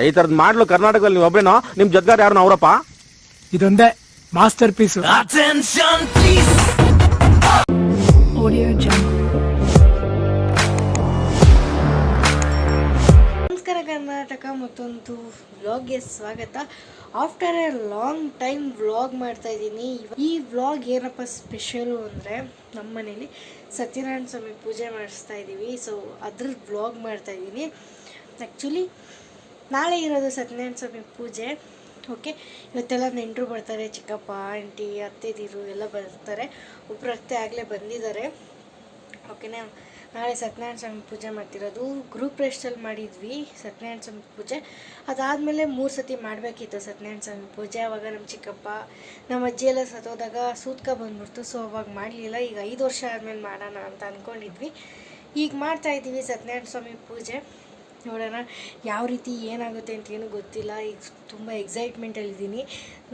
ಈ ತರದ್ ಮಾಡ್ಲು ಕರ್ನಾಟಕದಲ್ಲಿ ನೀವು ಒಬ್ರೇನೋ, ನಿಮ್ ಜೊತೆಗಾರ ಯಾರು ಅವರಪ್ಪ? ಇದೊಂದೇ ಮಾಸ್ಟರ್ ಪೀಸ್. ನಮಸ್ಕಾರ ಕರ್ನಾಟಕ, ಮತ್ತೊಂದು ವ್ಲಾಗ್ಗೆ ಸ್ವಾಗತ. After A long time vlog ಮಾಡ್ತಾ ಇದ್ದೀನಿ. ಈ ವ್ಲಾಗ್ ಏನಪ್ಪ ಸ್ಪೆಷಲು ಅಂದರೆ, ನಮ್ಮ ಮನೇಲಿ ಸತ್ಯನಾರಾಯಣ ಸ್ವಾಮಿ ಪೂಜೆ ಮಾಡಿಸ್ತಾ ಇದ್ದೀವಿ. ಸೊ ಅದ್ರದ್ದು ವ್ಲಾಗ್ ಮಾಡ್ತಾ ಇದ್ದೀನಿ. ಆ್ಯಕ್ಚುಲಿ ನಾಳೆ ಇರೋದು ಸತ್ಯನಾರಾಯಣ ಸ್ವಾಮಿ ಪೂಜೆ. ಓಕೆ, ಇವತ್ತೆಲ್ಲ ನೆಂಟರು ಬರ್ತಾರೆ, ಚಿಕ್ಕಪ್ಪ, ಆಂಟಿ, ಅತ್ತೆದಿರು ಎಲ್ಲ ಬರ್ತಾರೆ. ಒಬ್ಬರು ಅತ್ತೆ ಆಗಲೇ ಬಂದಿದ್ದಾರೆ. ಓಕೆನಾ, ನಾಳೆ ಸತ್ಯನಾರಾಯಣ ಸ್ವಾಮಿ ಪೂಜೆ ಮಾಡ್ತಿರೋದು. ಗ್ರೂಪ್ ರೆಸ್ಟಲ್ಲಿ ಮಾಡಿದ್ವಿ ಸತ್ಯನಾರಾಯಣ ಸ್ವಾಮಿ ಪೂಜೆ. ಅದಾದಮೇಲೆ 3 ಸತಿ ಮಾಡಬೇಕಿತ್ತು ಸತ್ಯನಾರಾಯಣ ಸ್ವಾಮಿ ಪೂಜೆ. ಆವಾಗ ನಮ್ಮ ಚಿಕ್ಕಪ್ಪ, ನಮ್ಮ ಅಜ್ಜಿ ಎಲ್ಲ ಸತ್ತೋದಾಗ ಸೂತ್ಕ ಬಂದ್ಬಿಡ್ತು. ಸೊ ಅವಾಗ ಮಾಡಲಿಲ್ಲ. ಈಗ 5 ವರ್ಷ ಆದಮೇಲೆ ಮಾಡೋಣ ಅಂತ ಅಂದ್ಕೊಂಡಿದ್ವಿ. ಈಗ ಮಾಡ್ತಾಯಿದ್ದೀವಿ ಸತ್ಯನಾರಾಯಣ ಸ್ವಾಮಿ ಪೂಜೆ. ನೋಡೋಣ ಯಾವ ರೀತಿ ಏನಾಗುತ್ತೆ ಅಂತ ಏನೂ ಗೊತ್ತಿಲ್ಲ. ಈಗ ತುಂಬ ಎಕ್ಸೈಟ್ಮೆಂಟಲ್ಲಿದ್ದೀನಿ.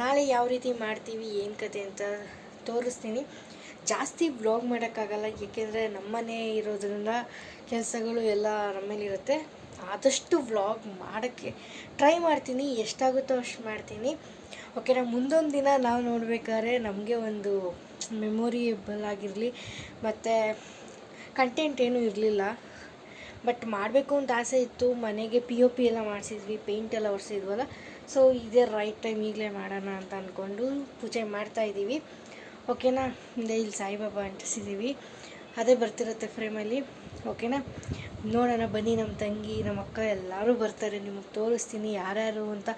ನಾಳೆ ಯಾವ ರೀತಿ ಮಾಡ್ತೀವಿ, ಏನು ಕತೆ ಅಂತ ತೋರಿಸ್ತೀನಿ. ಜಾಸ್ತಿ ವ್ಲಾಗ್ ಮಾಡೋಕ್ಕಾಗಲ್ಲ, ಏಕೆಂದರೆ ನಮ್ಮನೆ ಇರೋದ್ರಿಂದ ಕೆಲಸಗಳು ಎಲ್ಲ ನಮ್ಮನೇಲಿರುತ್ತೆ. ಆದಷ್ಟು ವ್ಲಾಗ್ ಮಾಡೋಕ್ಕೆ ಟ್ರೈ ಮಾಡ್ತೀನಿ, ಎಷ್ಟಾಗುತ್ತೋ ಅಷ್ಟು ಮಾಡ್ತೀನಿ. ಓಕೆನಾ, ಮುಂದೊಂದು ದಿನ ನಾವು ನೋಡಬೇಕಾದ್ರೆ ನಮಗೆ ಒಂದು ಮೆಮೊರಿಯಬಲ್ ಆಗಿರಲಿ. ಮತ್ತು ಕಂಟೆಂಟ್ ಏನೂ ಇರಲಿಲ್ಲ, ಬಟ್ ಮಾಡಬೇಕು ಅಂತ ಆಸೆ ಇತ್ತು. ಮನೆಗೆ POP ಎಲ್ಲ ಮಾಡಿಸಿದ್ವಿ, ಪೇಂಟ್ ಎಲ್ಲ ಒರೆಸಿದ್ವಲ್ಲ. ಸೊ ಇದೇ ರೈಟ್ ಟೈಮ್, ಈಗಲೇ ಮಾಡೋಣ ಅಂತ ಅಂದ್ಕೊಂಡು ಪೂಜೆ ಮಾಡ್ತಾಯಿದ್ದೀವಿ. ಓಕೆನಾ, ಇಲ್ಲಿ ಸಾಯಿಬಾಬಾ ಅಂಟಿಸಿದ್ದೀವಿ, ಅದೇ ಬರ್ತಿರುತ್ತೆ ಫ್ರೇಮಲ್ಲಿ. ಓಕೆನಾ, ನೋಡೋಣ ಬನ್ನಿ. ನಮ್ಮ ತಂಗಿ, ನಮ್ಮ ಅಕ್ಕ ಎಲ್ಲರೂ ಬರ್ತಾರೆ. ನಿಮಗೆ ತೋರಿಸ್ತೀನಿ ಯಾರ್ಯಾರು ಅಂತ.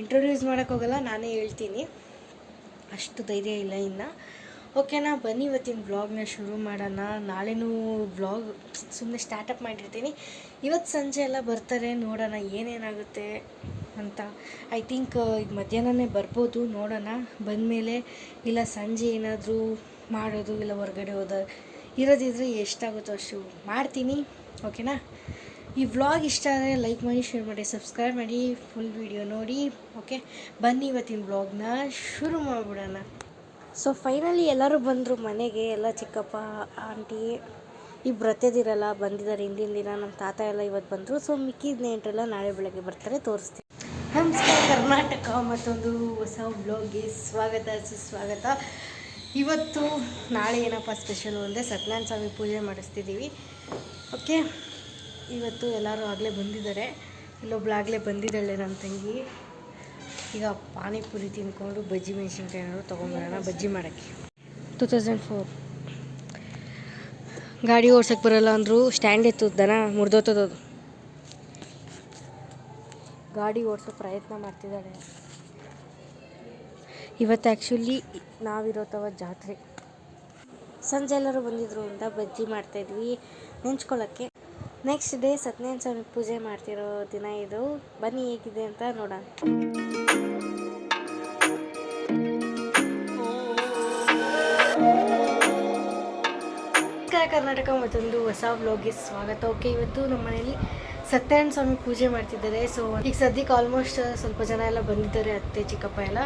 ಇಂಟ್ರೊಡ್ಯೂಸ್ ಮಾಡೋಕ್ಕೋಗಲ್ಲ, ನಾನೇ ಹೇಳ್ತೀನಿ, ಅಷ್ಟು ಧೈರ್ಯ ಇಲ್ಲ ಇನ್ನು. ಓಕೆನಾ, ಬನ್ನಿ ಇವತ್ತಿನ ವ್ಲಾಗ್ನ ಶುರು ಮಾಡೋಣ. ನಾಳೆನೂ ವ್ಲಾಗ್ ಸುಮ್ಮನೆ ಸ್ಟಾರ್ಟಪ್ ಮಾಡಿರ್ತೀನಿ. ಇವತ್ತು ಸಂಜೆ ಎಲ್ಲ ಬರ್ತಾರೆ, ನೋಡೋಣ ಏನೇನಾಗುತ್ತೆ ಅಂತ. ಐ ಥಿಂಕ್ ಈಗ ಮಧ್ಯಾಹ್ನನೇ ಬರ್ಬೋದು, ನೋಡೋಣ. ಬಂದಮೇಲೆ ಇಲ್ಲ ಸಂಜೆ ಏನಾದರೂ ಮಾಡೋದು, ಇಲ್ಲ ಹೊರಗಡೆ ಇರೋದಿದ್ರೆ ಎಷ್ಟಾಗುತ್ತೋ ಅಷ್ಟು ಮಾಡ್ತೀನಿ. ಓಕೆನಾ, ಈ ವ್ಲಾಗ್ ಇಷ್ಟ ಆದರೆ ಲೈಕ್ ಮಾಡಿ, ಶೇರ್ ಮಾಡಿ, ಸಬ್ಸ್ಕ್ರೈಬ್ ಮಾಡಿ, ಫುಲ್ ವಿಡಿಯೋ ನೋಡಿ. ಓಕೆ, ಬನ್ನಿ ಇವತ್ತಿನ ವ್ಲಾಗ್ನ ಶುರು ಮಾಡಿಬಿಡೋಣ. ಸೊ ಫೈನಲಿ ಎಲ್ಲರೂ ಬಂದರು ಮನೆಗೆ. ಎಲ್ಲ ಚಿಕ್ಕಪ್ಪ, ಆಂಟಿ, ಇಬ್ಬರು ಅತ್ತೆದಿರೆಲ್ಲ ಬಂದಿದ್ದಾರೆ ಹಿಂದಿನ ದಿನ. ನಮ್ಮ ತಾತ ಎಲ್ಲ ಇವತ್ತು ಬಂದರು. ಸೊ ಮಿಕ್ಕಿದ ನೆಂಟರೆಲ್ಲ ನಾಳೆ ಬೆಳಗ್ಗೆ ಬರ್ತಾರೆ, ತೋರಿಸ್ತೀನಿ. ನಮಸ್ಕಾರ ಕರ್ನಾಟಕ, ಮತ್ತೊಂದು ಹೊಸ ವ್ಲಾಗ್ಗೆ ಸ್ವಾಗತ, ಸುಸ್ವಾಗತ. ಇವತ್ತು ನಾಳೆ ಏನಪ್ಪ ಸ್ಪೆಷಲು ಅಂದರೆ ಸತ್ಯನಾರಾಯಣ ಸ್ವಾಮಿ ಪೂಜೆ ಮಾಡಿಸ್ತಿದ್ದೀವಿ. ಓಕೆ, ಇವತ್ತು ಎಲ್ಲರೂ ಆಗಲೇ ಬಂದಿದ್ದಾರೆ. ಇಲ್ಲೊಬ್ಳು ಆಗಲೇ ಬಂದಿದ್ದಾಳೆ ನನ್ನ ತಂಗಿ. ಈಗ ಪಾನಿಪುರಿ ತಿಂದ್ಕೊಂಡು ಬಜ್ಜಿ ಮೆಣಸಿನ್ಕಾಯಿ ಏನಾದ್ರು ತೊಗೊಂಬರೋಣ ಬಜ್ಜಿ ಮಾಡೋಕ್ಕೆ. 2004 ಗಾಡಿ ಓಡ್ಸೋಕ್ಕೆ ಬರೋಲ್ಲ ಅಂದರು. ಸ್ಟ್ಯಾಂಡ್ ಎತ್ತು ದನ ಮುರಿದೋತದದು. ಗಾಡಿ ಓಡಿಸೋ ಪ್ರಯತ್ನ ಮಾಡ್ತಿದ್ದಾಳೆ. ಇವತ್ತು ಆ್ಯಕ್ಚುಲಿ ನಾವಿರೋತವ ಜಾತ್ರೆ. ಸಂಜೆ ಎಲ್ಲರೂ ಬಂದಿದ್ರು ಅಂತ ಬಜ್ಜಿ ಮಾಡ್ತಾಯಿದ್ವಿ ನೆಂಚ್ಕೊಳ್ಳೋಕ್ಕೆ. ನೆಕ್ಸ್ಟ್ ಡೇ ಸತ್ಯನಾರಾಯಣ ಸ್ವಾಮಿ ಪೂಜೆ ಮಾಡ್ತಿರೋ ದಿನ ಇದು. ಬನ್ನಿ ಹೇಗಿದೆ ಅಂತ ನೋಡೋಣ. ಕರ್ನಾಟಕ, ಮತ್ತೊಂದು ಹೊಸ ವ್ಲಾಗ್ಗೆ ಸ್ವಾಗತ. ಓಕೆ, ಇವತ್ತು ನಮ್ಮ ಮನೇಲಿ ಸತ್ಯನಾರಾಯಣ ಸ್ವಾಮಿ ಪೂಜೆ ಮಾಡ್ತಿದ್ದಾರೆ. ಸೊ ಈಗ ಸದ್ಯಕ್ಕೆ ಆಲ್ಮೋಸ್ಟ್ ಸ್ವಲ್ಪ ಜನ ಎಲ್ಲ ಬಂದಿದ್ದಾರೆ, ಅತ್ತೆ, ಚಿಕ್ಕಪ್ಪ ಎಲ್ಲ.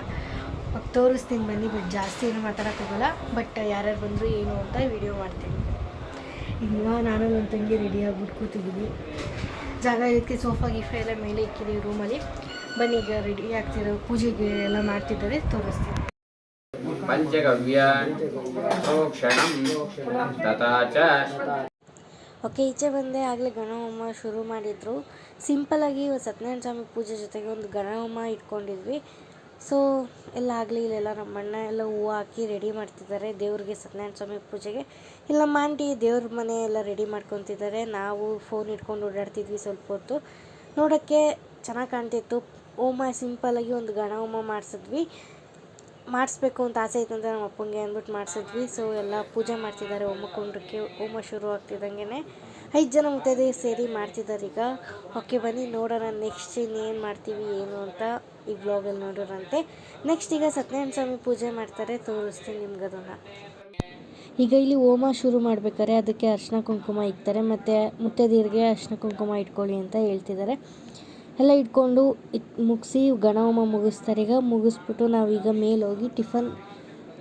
ತೋರಿಸ್ತೀನಿ ಬನ್ನಿ, ಬಟ್ ಜಾಸ್ತಿ ಏನು ಮಾತಾಡೋಕ್ಕಾಗಲ್ಲ. ಬಟ್ ಯಾರ್ಯಾರು ಬಂದರು ಏನು ಅಂತ ವಿಡಿಯೋ ಮಾಡ್ತೀನಿ. ಈಗ ನಾನು ನನ್ನ ತಂಗಿ ರೆಡಿ ಆಗ್ಬಿಟ್ಟು ಕೂತಿದ್ದೀವಿ. ಜಾಗ ಇದಕ್ಕೆ ಸೋಫಾ ಗೀಫಾ ಎಲ್ಲ ಮೇಲೆ ಇಕ್ಕಿದ್ದೀವಿ ರೂಮಲ್ಲಿ. ಬನ್ನಿ, ಈಗ ರೆಡಿ ಆಗ್ತಿರೋ ಪೂಜೆಗೆ ಎಲ್ಲ ಮಾಡ್ತಿದ್ದಾರೆ, ತೋರಿಸ್ತೀನಿ. ಓಕೆ, ಈಚೆ ಬಂದೆ. ಆಗಲೇ ಗಣಹೋಮ ಶುರು ಮಾಡಿದರು. ಸಿಂಪಲಾಗಿ ಸತ್ಯನಾರಾಯಣ ಸ್ವಾಮಿ ಪೂಜೆ ಜೊತೆಗೆ ಒಂದು ಗಣಹೋಮ ಇಟ್ಕೊಂಡಿದ್ವಿ. ಸೊ ಎಲ್ಲ ಆಗಲಿ, ಇಲ್ಲೆಲ್ಲ ನಮ್ಮ ಅಣ್ಣ ಎಲ್ಲ ಹೂವು ಹಾಕಿ ರೆಡಿ ಮಾಡ್ತಿದ್ದಾರೆ ದೇವ್ರಿಗೆ, ಸತ್ಯನಾರಾಯಣ ಸ್ವಾಮಿ ಪೂಜೆಗೆ. ಇಲ್ಲ ನಮ್ಮ ಆಂಟಿ ದೇವ್ರ ಮನೆ ಎಲ್ಲ ರೆಡಿ ಮಾಡ್ಕೊತಿದ್ದಾರೆ. ನಾವು ಫೋನ್ ಇಟ್ಕೊಂಡು ಓಡಾಡ್ತಿದ್ವಿ ಸ್ವಲ್ಪ ಹೊತ್ತು. ನೋಡೋಕ್ಕೆ ಚೆನ್ನಾಗಿ ಕಾಣ್ತಿತ್ತು. ಹೋಮ ಸಿಂಪಲಾಗಿ ಒಂದು ಗಣಹೋಮ ಮಾಡಿಸ್ಬೇಕು ಅಂತ ಆಸೆ ಇತ್ತು ಅಂತ ನಮ್ಮ ಅಪ್ಪಂಗೆ ಅಂದ್ಬಿಟ್ಟು ಮಾಡಿಸಿದ್ವಿ. ಸೊ ಎಲ್ಲ ಪೂಜೆ ಮಾಡ್ತಿದ್ದಾರೆ. ಹೋಮಕುಂಡಕ್ಕೆ ಹೋಮ ಶುರು ಆಗ್ತಿದ್ದಂಗೆ 5 ಜನ ಮುತ್ತೈದೆ ಸೇರಿ ಮಾಡ್ತಿದ್ದಾರೆ ಈಗ. ಓಕೆ, ಬನ್ನಿ ನೋಡೋಣ ನೆಕ್ಸ್ಟ್ ಇನ್ನೇನು ಮಾಡ್ತೀವಿ ಏನು ಅಂತ ಈ ವ್ಲಾಗಲ್ಲಿ ನೋಡೋರಂತೆ. ನೆಕ್ಸ್ಟ್ ಈಗ ಸತ್ಯನಾರಾಯಣ ಸ್ವಾಮಿ ಪೂಜೆ ಮಾಡ್ತಾರೆ, ತೋರಿಸ್ತೀನಿ ನಿಮ್ಗೆ ಅದನ್ನು. ಈಗ ಇಲ್ಲಿ ಹೋಮ ಶುರು ಮಾಡ್ಬೇಕಾದ್ರೆ ಅದಕ್ಕೆ ಅರಿಶಿನ ಕುಂಕುಮ ಇಕ್ತಾರೆ, ಮತ್ತು ಮುತ್ತೈದೆಯರಿಗೆ ಅರಿಶಿನ ಕುಂಕುಮ ಇಟ್ಕೊಳ್ಳಿ ಅಂತ ಹೇಳ್ತಿದ್ದಾರೆ. ಎಲ್ಲ ಇಟ್ಕೊಂಡು ಮುಗಿಸಿ ಗಣಹೋಮ ಮುಗಿಸ್ತಾರೆ. ಈಗ ಮುಗಿಸ್ಬಿಟ್ಟು ನಾವೀಗ ಮೇಲೆ ಹೋಗಿ ಟಿಫನ್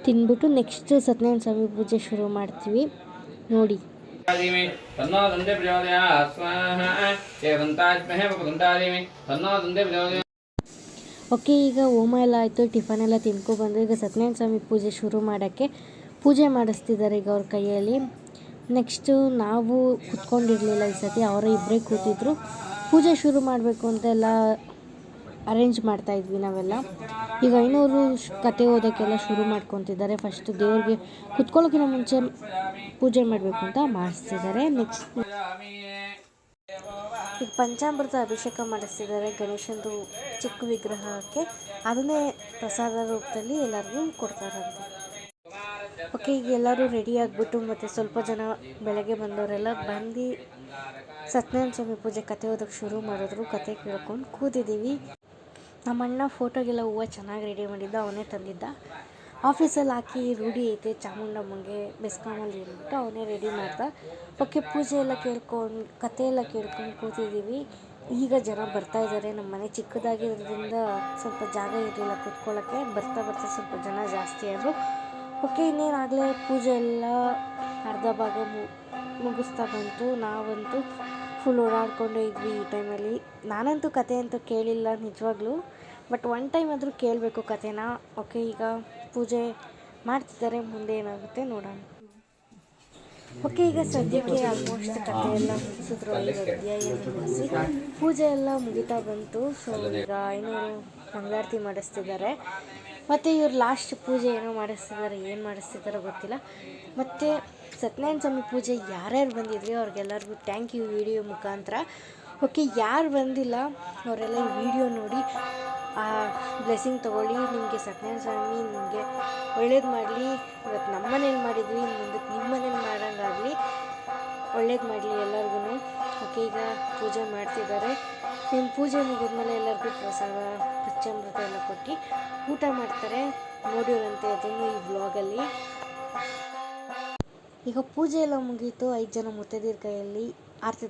ತಿಂದ್ಬಿಟ್ಟು ನೆಕ್ಸ್ಟ್ ಸತ್ಯನಾರಾಯಣ ಸ್ವಾಮಿ ಪೂಜೆ ಶುರು ಮಾಡ್ತೀವಿ ನೋಡಿ. तन्नो दन्दे प्रचोदयात् स्वाहा सेवन्ताज्महे वपुदन्तादिमि तन्नो दन्दे प्रचोदयात्. ಓಕೆ, ಈಗ ಹೋಮ ಎಲ್ಲ ಆಯಿತು, ಟಿಫನ್ ಎಲ್ಲ ತಿನ್ಕೊಬಂದು ಈಗ ಸತ್ಯನಾರಾಯಣ ಸ್ವಾಮಿ ಪೂಜೆ ಶುರು ಮಾಡೋಕ್ಕೆ ಪೂಜೆ ಮಾಡಿಸ್ತಿದ್ದಾರೆ ಈಗ ಅವ್ರ ಕೈಯಲ್ಲಿ. ನೆಕ್ಸ್ಟು ನಾವು ಕುತ್ಕೊಂಡಿರಲಿಲ್ಲ ಈ ಸತಿ, ಅವರ ಇಬ್ಬರೇ ಕೂತಿದ್ರು. ಪೂಜೆ ಶುರು ಮಾಡಬೇಕು ಅಂತೆಲ್ಲ ಅರೇಂಜ್ ಮಾಡ್ತಾಯಿದ್ವಿ ನಾವೆಲ್ಲ. ಈಗ ಐನೂರು ಕತೆ ಓದೋಕ್ಕೆಲ್ಲ ಶುರು ಮಾಡ್ಕೊತಿದ್ದಾರೆ. ಫಸ್ಟು ದೇವ್ರಿಗೆ ಕುತ್ಕೊಳ್ಳೋಕ್ಕಿಂತ ಮುಂಚೆ ಪೂಜೆ ಮಾಡಬೇಕು ಅಂತ ಮಾಡಿಸ್ತಿದ್ದಾರೆ. ನೆಕ್ಸ್ಟ್ ಈಗ ಪಂಚಾಮೃತ ಅಭಿಷೇಕ ಮಾಡಿಸ್ತಿದ್ದಾರೆ ಗಣೇಶಂದು ಚಿಕ್ಕ ವಿಗ್ರಹಕ್ಕೆ. ಅದನ್ನೇ ಪ್ರಸಾದ ರೂಪದಲ್ಲಿ ಎಲ್ಲರಿಗೂ ಕೊಡ್ತಾರಂತೆ. ಓಕೆ, ಈಗ ಎಲ್ಲರೂ ರೆಡಿ ಆಗಿಬಿಟ್ಟು ಮತ್ತು ಸ್ವಲ್ಪ ಜನ ಬೆಳಗ್ಗೆ ಬಂದವರೆಲ್ಲ ಬಂದು ಸತ್ಯನಾರಾಯಣ ಸ್ವಾಮಿ ಪೂಜೆ ಕತೆ ಓದೋಕ್ಕೆ ಶುರು ಮಾಡಿದ್ರು. ಕತೆ ಕೇಳ್ಕೊಂಡು ಕೂತಿದ್ದೀವಿ. ನಮ್ಮ ಅಣ್ಣ ಫೋಟೋಗೆಲ್ಲ ಹೂವು ಚೆನ್ನಾಗಿ ರೆಡಿ ಮಾಡಿದ್ದ, ಅವನೇ ತಂದಿದ್ದ. ಆಫೀಸಲ್ಲಿ ಹಾಕಿ ರೂಢಿ ಐತೆ ಚಾಮುಂಡಮ್ಮಂಗೆ ಬೆಸ್ಕಾಮಲ್ಲಿ ಅಂದ್ಬಿಟ್ಟು ಅವನೇ ರೆಡಿ ಮಾಡ್ದ. ಓಕೆ, ಪೂಜೆ ಎಲ್ಲ ಕೇಳ್ಕೊಂಡು ಕತೆ ಎಲ್ಲ ಕೇಳ್ಕೊಂಡು ಕೂತಿದ್ದೀವಿ. ಈಗ ಜನ ಬರ್ತಾಯಿದ್ದಾರೆ. ನಮ್ಮ ಮನೆ ಚಿಕ್ಕದಾಗಿರೋದ್ರಿಂದ ಸ್ವಲ್ಪ ಜಾಗ ಇರಲಿಲ್ಲ ಕೂತ್ಕೊಳ್ಳೋಕ್ಕೆ. ಬರ್ತಾ ಬರ್ತಾ ಸ್ವಲ್ಪ ಜನ ಜಾಸ್ತಿ ಆದರು. ಓಕೆ, ಇನ್ನೇನಾಗಲೇ ಪೂಜೆ ಎಲ್ಲ ಅರ್ಧ ಭಾಗ ಮುಗಿಸ್ತಾ ಬಂತು. ನಾವಂತೂ ಫುಲ್ ಓಡಾಡ್ಕೊಂಡೇ ಇದ್ವಿ ಈ ಟೈಮಲ್ಲಿ. ನಾನಂತೂ ಕತೆ ಅಂತೂ ಕೇಳಿಲ್ಲ ನಿಜವಾಗ್ಲೂ, ಬಟ್ ಒನ್ ಟೈಮ್ ಆದರೂ ಕೇಳಬೇಕು ಕತೆನ. ಓಕೆ, ಈಗ ಪೂಜೆ ಮಾಡ್ತಿದ್ದಾರೆ, ಮುಂದೆ ಏನಾಗುತ್ತೆ ನೋಡೋಣ. ಓಕೆ, ಈಗ ಸದ್ಯಕ್ಕೆ ಆಲ್ಮೋಸ್ಟ್ ಕತೆ ಎಲ್ಲ ಮುಗಿಸಿದ್ರು. 5 ಅಧ್ಯಾಯ ಮುಗಿಸಿ ಪೂಜೆ ಎಲ್ಲ ಮುಗಿತಾ ಬಂತು. ಸೊ ಈಗ ಐನೂರು ಮಂಗಳಾರತಿ ಮಾಡಿಸ್ತಿದ್ದಾರೆ. ಮತ್ತು ಇವ್ರು ಲಾಸ್ಟ್ ಪೂಜೆ ಏನೋ ಮಾಡಿಸ್ತಿದ್ದಾರೆ, ಏನು ಮಾಡಿಸ್ತಿದ್ದಾರೋ ಗೊತ್ತಿಲ್ಲ. ಮತ್ತು ಸತ್ಯನಾರಾಯಣ ಸ್ವಾಮಿ ಪೂಜೆ ಯಾರ್ಯಾರು ಬಂದಿದ್ರಿ ಅವ್ರಿಗೆಲ್ಲರಿಗೂ ಥ್ಯಾಂಕ್ ಯು ವಿಡಿಯೋ ಮುಖಾಂತರ. ಓಕೆ, ಯಾರು ಬಂದಿಲ್ಲ ಅವರೆಲ್ಲ ಈ ವಿಡಿಯೋ ನೋಡಿ ಬ್ಲೆಸ್ಸಿಂಗ್ ತೊಗೊಳ್ಳಿ. ನಿಮಗೆ ಸತ್ಯನಾರಾಯಣ ಸ್ವಾಮಿ ನಿಮಗೆ ಒಳ್ಳೇದು ಮಾಡಲಿ. ಇವತ್ತು ನಮ್ಮ ಮನೇಲಿ ಮಾಡಿದ್ವಿ, ಮುಂದಕ್ಕೆ ನಿಮ್ಮ ಮನೇಲಿ ಮಾಡೋಂಗಾಗಲಿ, ಒಳ್ಳೇದು ಮಾಡಲಿ ಎಲ್ಲರಿಗೂ. ಓಕೆ, ಈಗ ಪೂಜೆ ಮಾಡ್ತಿದ್ದಾರೆ. ನಿಮ್ಮ ಪೂಜೆ ಮುಗಿದ್ಮೇಲೆ ಎಲ್ಲರಿಗೂ ಪ್ರಸಾದ ಪಂಚಾಮೃತ ಎಲ್ಲ ಕೊಟ್ಟು ಊಟ ಮಾಡ್ತಾರೆ. ನೋಡಿರಂತೆ ಅದನ್ನು ಈ ಬ್ಲಾಗಲ್ಲಿ. ಈಗ ಪೂಜೆ ಎಲ್ಲ ಮುಗೀತು. 5 ಜನ ಮುತ್ತೈದೆಯರ ಕೈಯಲ್ಲಿ ಆರತಿ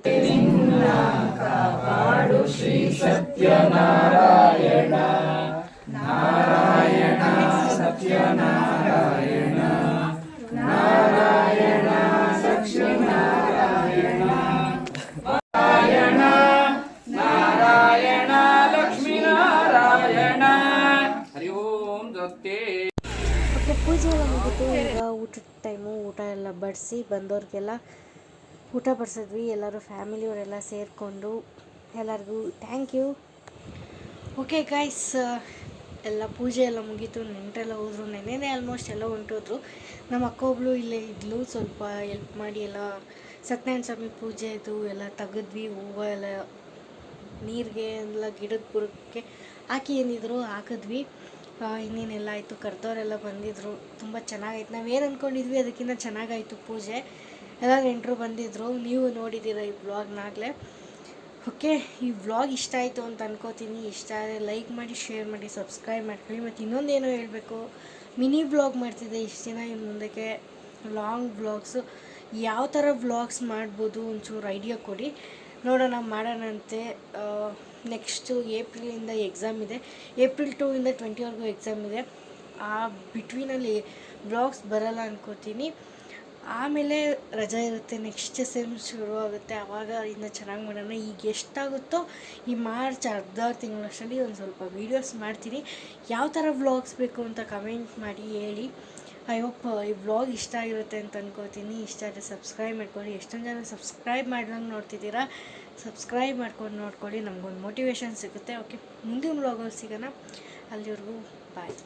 ಶ್ರೀ ಸತ್ಯನಾರಾಯಣ ನಾರಾಯಣ ಸತ್ಯನಾರಾಯಣ ನಾರಾಯಣ ಸತ್ಯನಾರಾಯಣ ನಾರಾಯಣ ನಾರಾಯಣ ಲಕ್ಷ್ಮೀನಾರಾಯಣ ಹರಿ ಓಂ ದತ್ತೇ. ಓಕೆ, ಪೂಜೆ ಎಲ್ಲ ಮುಗಿತು. ಈಗ ಊಟದ ಟೈಮು. ಊಟ ಎಲ್ಲ ಬಡಿಸಿ ಬಂದವ್ರಿಗೆಲ್ಲ ಊಟ ಬಡಿಸಿದ್ವಿ. ಎಲ್ಲರೂ ಫ್ಯಾಮಿಲಿಯವರೆಲ್ಲ ಸೇರಿಕೊಂಡು ಎಲ್ಲರಿಗೂ ಥ್ಯಾಂಕ್ ಯು. ಓಕೆ ಗೈಸ್, ಎಲ್ಲ ಪೂಜೆ ಎಲ್ಲ ಮುಗೀತು. ನೆಂಟರೆಲ್ಲ ಹೋದ್ರು. ನೆನ್ನೆನೇ ಆಲ್ಮೋಸ್ಟ್ ಎಲ್ಲ ಹೊಂಟೋದ್ರು. ನಮ್ಮ ಅಕ್ಕ ಒಬ್ಬಳು ಇಲ್ಲೇ ಇದ್ಲು, ಸ್ವಲ್ಪ ಹೆಲ್ಪ್ ಮಾಡಿ ಎಲ್ಲ ಸತ್ಯನಾರಾಯಣ ಸ್ವಾಮಿ ಪೂಜೆದು ಎಲ್ಲ ತೆಗೆದ್ವಿ. ಹೂವು ಎಲ್ಲ ನೀರಿಗೆ ಎಲ್ಲ ಗಿಡದ ಬುಡಕ್ಕೆ ಹಾಕಿ ಏನಿದ್ರು ಹಾಕಿದ್ವಿ. ಇನ್ನೇನೆಲ್ಲ ಆಯಿತು. ಕರೆದವರೆಲ್ಲ ಬಂದಿದ್ದರು. ತುಂಬ ಚೆನ್ನಾಗಾಯ್ತು. ನಾವೇನು ಅಂದ್ಕೊಂಡಿದ್ವಿ ಅದಕ್ಕಿಂತ ಚೆನ್ನಾಗಾಯಿತು ಪೂಜೆ. ಎಲ್ಲ ನೆಂಟರು ಬಂದಿದ್ದರು. ನೀವು ನೋಡಿದ್ದೀರ ಈ ವ್ಲಾಗ್ನಾಗಲೇ. ಓಕೆ, ಈ ವ್ಲಾಗ್ ಇಷ್ಟ ಆಯಿತು ಅಂತ ಅನ್ಕೋತೀನಿ. ಇಷ್ಟ ಆದರೆ ಲೈಕ್ ಮಾಡಿ, ಶೇರ್ ಮಾಡಿ, ಸಬ್ಸ್ಕ್ರೈಬ್ ಮಾಡ್ಕೊಳ್ಳಿ. ಮತ್ತು ಇನ್ನೊಂದೇನೋ ಹೇಳಬೇಕು, ಮಿನಿ ವ್ಲಾಗ್ ಮಾಡ್ತಿದ್ದೆ ಇಷ್ಟು ದಿನ. ಇನ್ನು ಮುಂದಕ್ಕೆ ಲಾಂಗ್ ವ್ಲಾಗ್ಸು ಯಾವ ಥರ ವ್ಲಾಗ್ಸ್ ಮಾಡ್ಬೋದು ಒಂಚೂರು ಐಡಿಯಾ ಕೊಡಿ, ನೋಡೋಣ, ಮಾಡೋಣಂತೆ. ನೆಕ್ಸ್ಟು ಏಪ್ರಿಲಿಂದ ಎಕ್ಸಾಮ್ ಇದೆ. ಏಪ್ರಿಲ್ 2 ಇಂದ 20ವರೆಗೂ ಎಕ್ಸಾಮ್ ಇದೆ. ಆ ಬಿಟ್ವೀನಲ್ಲಿ ವ್ಲಾಗ್ಸ್ ಬರೋಲ್ಲ ಅನ್ಕೋತೀನಿ. ಆಮೇಲೆ ರಜಾ ಇರುತ್ತೆ, ನೆಕ್ಸ್ಟ್ ಸೆಮ್ ಶುರು ಆಗುತ್ತೆ. ಆವಾಗ ಇನ್ನೂ ಚೆನ್ನಾಗಿ ಮಾಡೋಣ. ಈಗ ಎಷ್ಟಾಗುತ್ತೋ ಈ ಮಾರ್ಚ್ ಅರ್ಧ ತಿಂಗಳಷ್ಟರಲ್ಲಿ ಒಂದು ಸ್ವಲ್ಪ ವೀಡಿಯೋಸ್ ಮಾಡ್ತೀನಿ. ಯಾವ ಥರ ವ್ಲಾಗ್ಸ್ ಬೇಕು ಅಂತ ಕಮೆಂಟ್ ಮಾಡಿ ಹೇಳಿ. ಐ ಹೋಪ್ ಈ ವ್ಲಾಗ್ ಇಷ್ಟ ಆಗಿರುತ್ತೆ ಅಂತ ಅನ್ಕೋತೀನಿ. ಇಷ್ಟ ಆದರೆ ಸಬ್ಸ್ಕ್ರೈಬ್ ಮಾಡ್ಕೊಳ್ಳಿ. ಎಷ್ಟೊಂದು ಜನ ಸಬ್ಸ್ಕ್ರೈಬ್ ಮಾಡ್ದಂಗೆ ನೋಡ್ತಿದ್ದೀರಾ, ಸಬ್ಸ್ಕ್ರೈಬ್ ಮಾಡ್ಕೊಂಡು ನೋಡ್ಕೊಳ್ಳಿ. ನಮಗೊಂದು ಮೋಟಿವೇಶನ್ ಸಿಗುತ್ತೆ. ಓಕೆ, ಮುಂದಿನ ವ್ಲಾಗಲ್ಲಿ ಸಿಗೋಣ. ಅಲ್ಲಿವರೆಗೂ ಬಾಯ್.